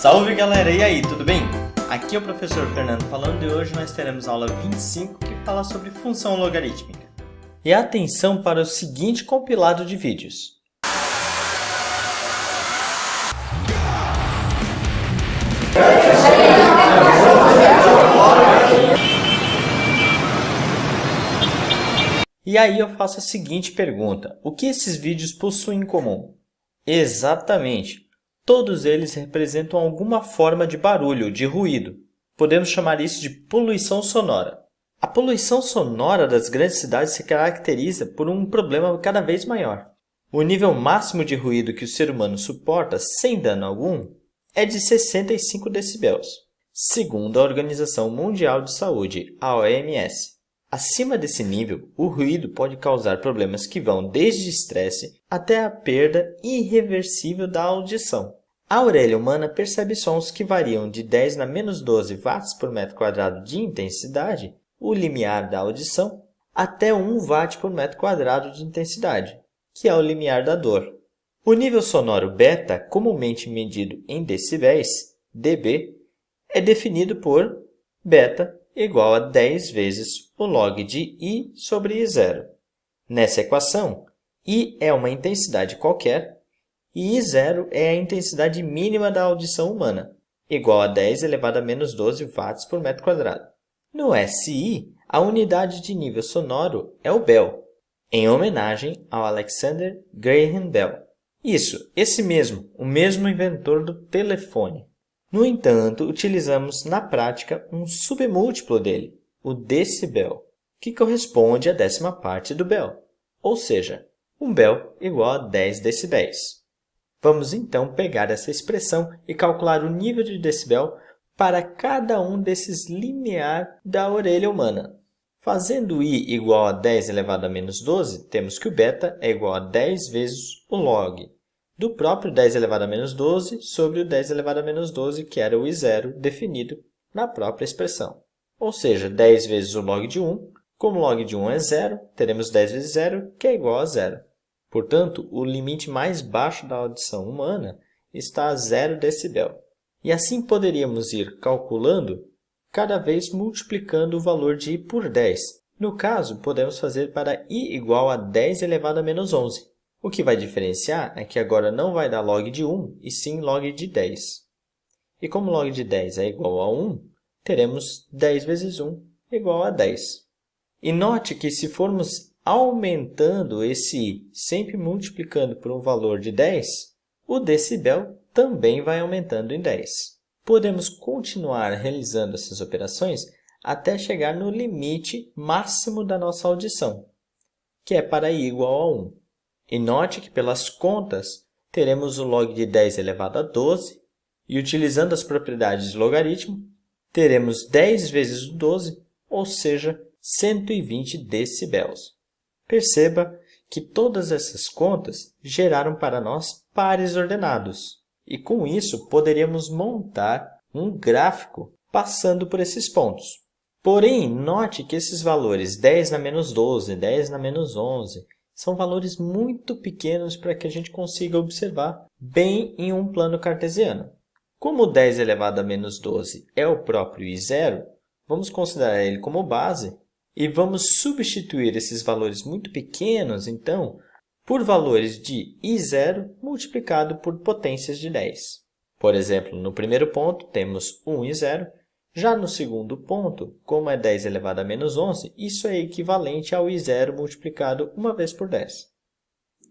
Salve galera, e aí, tudo bem? Aqui é o professor Fernando falando e hoje nós teremos a aula 25 que fala sobre função logarítmica. E atenção para o seguinte compilado de vídeos. E aí eu faço a seguinte pergunta: o que esses vídeos possuem em comum? Exatamente! Todos eles representam alguma forma de barulho, de ruído. Podemos chamar isso de poluição sonora. A poluição sonora das grandes cidades se caracteriza por um problema cada vez maior. O nível máximo de ruído que o ser humano suporta sem dano algum é de 65 decibéis, segundo a Organização Mundial de Saúde, a OMS. Acima desse nível, o ruído pode causar problemas que vão desde estresse até a perda irreversível da audição. A orelha humana percebe sons que variam de 10 na menos 12 watts por metro quadrado de intensidade, o limiar da audição, até 1 watt por metro quadrado de intensidade, que é o limiar da dor. O nível sonoro beta, comumente medido em decibéis, dB, é definido por beta igual a 10 vezes o log de I sobre I0. Nessa equação, I é uma intensidade qualquer e I0 é a intensidade mínima da audição humana, igual a 10 elevado a menos 12 watts por metro quadrado. No SI, a unidade de nível sonoro é o Bell, em homenagem ao Alexander Graham Bell. Esse mesmo, o mesmo inventor do telefone. No entanto, utilizamos na prática um submúltiplo dele, o decibel, que corresponde à 10ª parte do Bell, ou seja, um Bell igual a 10 decibéis. Vamos então pegar essa expressão e calcular o nível de decibel para cada um desses limiar da orelha humana. Fazendo I igual a 10 elevado a menos 12, temos que o beta é igual a 10 vezes o log do próprio 10 elevado a menos 12 sobre o 10 elevado a menos 12, que era o I0 definido na própria expressão. Ou seja, 10 vezes o log de 1. Como o log de 1 é 0, teremos 10 vezes 0, que é igual a 0. Portanto, o limite mais baixo da audição humana está a 0 decibel. E assim poderíamos ir calculando, cada vez multiplicando o valor de I por 10. No caso, podemos fazer para I igual a 10 elevado a menos 11. O que vai diferenciar é que agora não vai dar log de 1, e sim log de 10. E como log de 10 é igual a 1, teremos 10 vezes 1 igual a 10. E note que se formos aumentando esse i, sempre multiplicando por um valor de 10, o decibel também vai aumentando em 10. Podemos continuar realizando essas operações até chegar no limite máximo da nossa audição, que é para i igual a 1. E note que pelas contas teremos o log de 10 elevado a 12 e utilizando as propriedades de logaritmo, teremos 10 vezes o 12, ou seja, 120 decibéis. Perceba que todas essas contas geraram para nós pares ordenados. E com isso poderíamos montar um gráfico passando por esses pontos. Porém, note que esses valores 10 na menos 12, 10 na menos 11, são valores muito pequenos para que a gente consiga observar bem em um plano cartesiano. Como 10 elevado a menos 12 é o próprio I0, vamos considerar ele como base e vamos substituir esses valores muito pequenos, então, por valores de I0 multiplicado por potências de 10. Por exemplo, no primeiro ponto temos 1 I0. Já no segundo ponto, como é 10 elevado a menos 11, isso é equivalente ao I0 multiplicado uma vez por 10.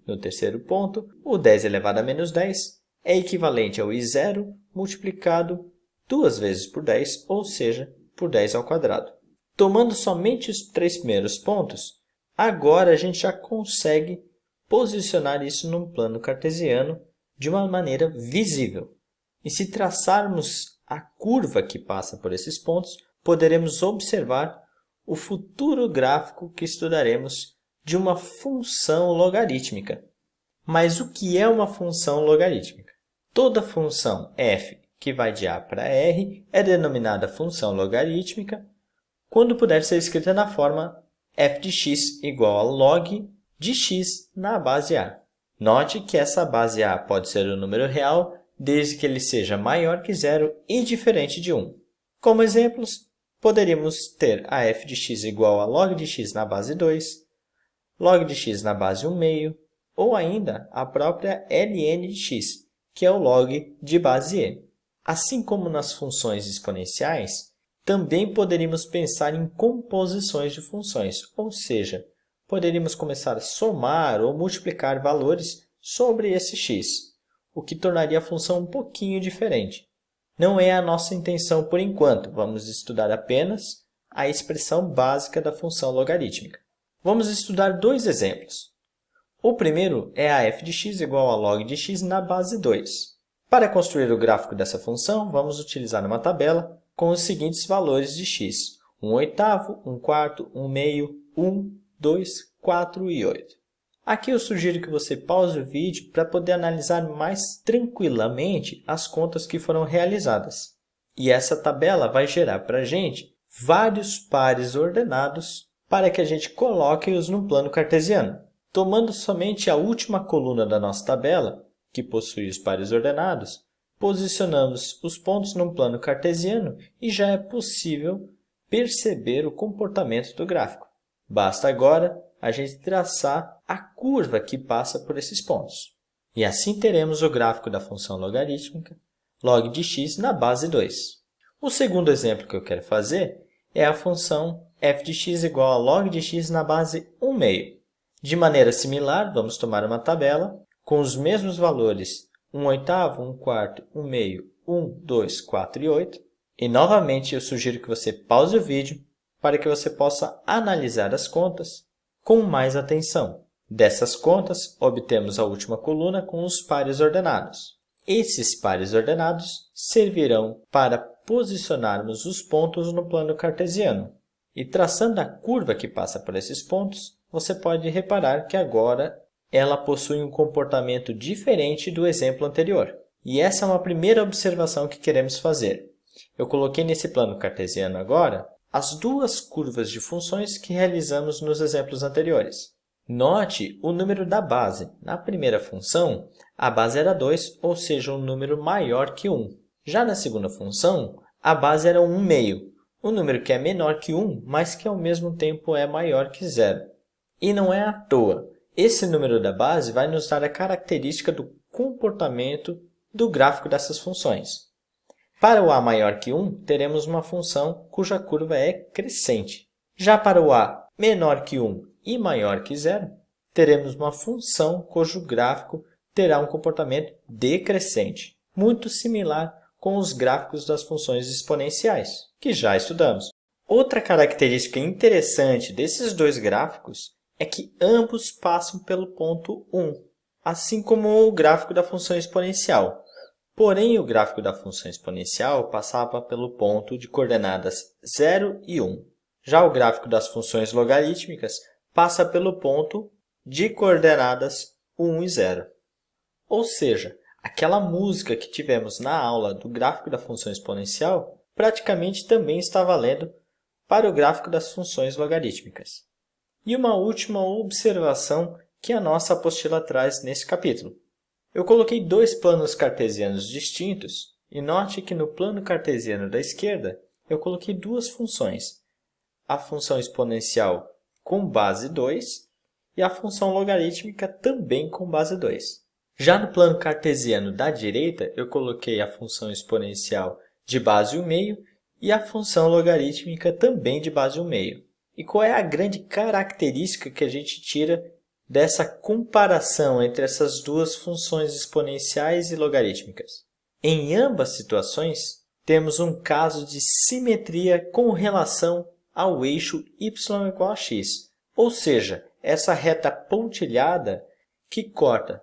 No terceiro ponto, o 10 elevado a menos 10 é equivalente ao I0 multiplicado duas vezes por 10, ou seja, por 10 ao quadrado. Tomando somente os três primeiros pontos, agora a gente já consegue posicionar isso num plano cartesiano de uma maneira visível. E se traçarmos a curva que passa por esses pontos, poderemos observar o futuro gráfico que estudaremos de uma função logarítmica. Mas o que é uma função logarítmica? Toda função f que vai de a para r é denominada função logarítmica quando puder ser escrita na forma f de x igual a log de x na base a. Note que essa base a pode ser um número real desde que ele seja maior que zero e diferente de 1. Como exemplos, poderíamos ter a f de x igual a log de x na base 2, log de x na base 1/2, ou ainda a própria ln de x, que é o log de base e. Assim como nas funções exponenciais, também poderíamos pensar em composições de funções, ou seja, poderíamos começar a somar ou multiplicar valores sobre esse x, o que tornaria a função um pouquinho diferente. Não é a nossa intenção por enquanto, vamos estudar apenas a expressão básica da função logarítmica. Vamos estudar dois exemplos. O primeiro é a f de x igual a log de x na base 2. Para construir o gráfico dessa função, vamos utilizar uma tabela com os seguintes valores de x: 1/8, 1/4, 1/2, 1, 2, 4 e 8. Aqui eu sugiro que você pause o vídeo para poder analisar mais tranquilamente as contas que foram realizadas. E essa tabela vai gerar para a gente vários pares ordenados para que a gente coloque-os no plano cartesiano. Tomando somente a última coluna da nossa tabela, que possui os pares ordenados, posicionamos os pontos no plano cartesiano e já é possível perceber o comportamento do gráfico. Basta agora a gente traçar a curva que passa por esses pontos. E assim teremos o gráfico da função logarítmica log de x na base 2. O segundo exemplo que eu quero fazer é a função f de x igual a log de x na base 1/2. De maneira similar, vamos tomar uma tabela com os mesmos valores 1/8, 1/4, 1/2, 1, 2, 4 e 8. E novamente eu sugiro que você pause o vídeo para que você possa analisar as contas com mais atenção. Dessas contas, obtemos a última coluna com os pares ordenados. Esses pares ordenados servirão para posicionarmos os pontos no plano cartesiano. E traçando a curva que passa por esses pontos, você pode reparar que agora ela possui um comportamento diferente do exemplo anterior. E essa é uma primeira observação que queremos fazer. Eu coloquei nesse plano cartesiano agora as duas curvas de funções que realizamos nos exemplos anteriores. Note o número da base. Na primeira função, a base era 2, ou seja, um número maior que 1. Já na segunda função, a base era 1/2, um número que é menor que 1, mas que ao mesmo tempo é maior que 0. E não é à toa. Esse número da base vai nos dar a característica do comportamento do gráfico dessas funções. Para o a maior que 1, teremos uma função cuja curva é crescente. Já para o a menor que 1 e maior que 0, teremos uma função cujo gráfico terá um comportamento decrescente, muito similar com os gráficos das funções exponenciais, que já estudamos. Outra característica interessante desses dois gráficos é que ambos passam pelo ponto 1, assim como o gráfico da função exponencial. Porém, o gráfico da função exponencial passava pelo ponto de coordenadas 0 e 1. Já o gráfico das funções logarítmicas passa pelo ponto de coordenadas 1 e 0. Ou seja, aquela música que tivemos na aula do gráfico da função exponencial praticamente também está valendo para o gráfico das funções logarítmicas. E uma última observação que a nossa apostila traz nesse capítulo. Eu coloquei dois planos cartesianos distintos e note que no plano cartesiano da esquerda eu coloquei duas funções, a função exponencial com base 2 e a função logarítmica também com base 2. Já no plano cartesiano da direita eu coloquei a função exponencial de base 1/2 e a função logarítmica também de base 1/2. E qual é a grande característica que a gente tira dessa comparação entre essas duas funções exponenciais e logarítmicas? Em ambas situações, temos um caso de simetria com relação ao eixo y igual a x, ou seja, essa reta pontilhada que corta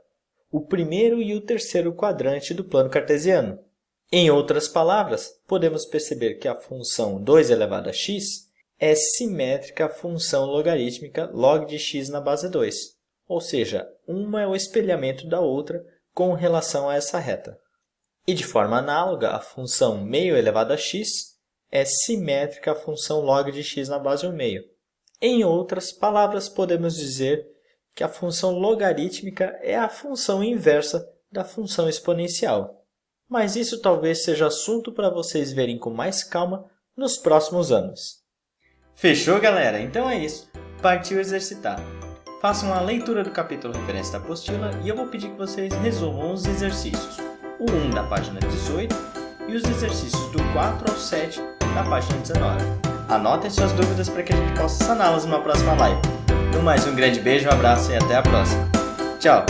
o primeiro e o terceiro quadrante do plano cartesiano. Em outras palavras, podemos perceber que a função 2 elevado a x é simétrica à função logarítmica log de x na base 2, ou seja, uma é o espelhamento da outra com relação a essa reta. E de forma análoga, a função meio elevado a x é simétrica à função log de x na base 1/2. Em outras palavras, podemos dizer que a função logarítmica é a função inversa da função exponencial. mas isso talvez seja assunto para vocês verem com mais calma nos próximos anos. Fechou, galera? Então é isso. Partiu exercitar. Façam uma leitura do capítulo referência da apostila e eu vou pedir que vocês resolvam os exercícios. O 1 da página 18 e os exercícios do 4 ao 7 da página 19. Anotem suas dúvidas para que a gente possa saná-las numa próxima live. No mais, um grande beijo, um abraço e até a próxima. Tchau!